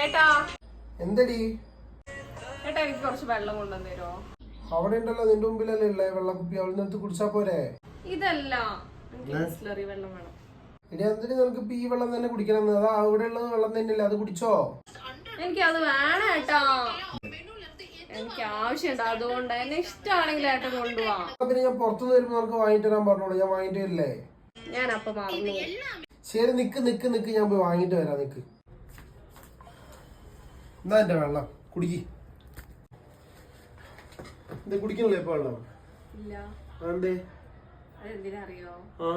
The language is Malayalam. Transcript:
ഏട്ടാ എന്തടി ഏട്ടാ എനിക്ക് കുറച്ച് വെള്ളം കൊണ്ടുവന്ന് തരുമോ? അവിടെ ഉണ്ടല്ലോ നിന്റെ മുമ്പിലല്ലേ ഉള്ളേ വെള്ളക്കുപ്പി, അവിടെ നിന്ന് കുടിച്ചാ പോരെ? ഇതല്ല, എനിക്ക് ബിസ്ലറി വെള്ളം വേണം. ഇനി എന്തിനു നിനക്ക് ഈ വെള്ളം തന്നെ കുടിക്കണം? അതാ അവിടെ ഉള്ളത് വെള്ളം തന്നെയല്ലേ, അത് കുടിച്ചോ. എനിക്ക് അത് വേണം ഏട്ടാ, എനിക്ക് ആവശ്യമുണ്ട്, അതുകൊണ്ട് എന്നെ ഇഷ്ടമാണെങ്കിൽ ഏട്ടൻ കൊണ്ടുപോവാ. പിന്നെ ഞാൻ പുറത്തുനിന്ന് വരുമ്പോ നിനക്ക് വാങ്ങിട്ട് വരാൻ പറഞ്ഞോളൂ, ഞാൻ വാങ്ങിട്ട് വരില്ലേ? ഞാൻ അപ്പൊ മറന്നു. ശരി, നിക്ക് നിക്ക് നിക്ക്, ഞാൻ പോയി വാങ്ങിട്ട് വരാം. നിക്ക്, എന്താ എന്റെ വെള്ളം കുടിക്ക്. ഇത് കുടിക്കണില്ലേ ഇപ്പൊ വെള്ളം? ഇല്ല. അതെന്തേ? അതെന്തിനാ അറിയോ? ആ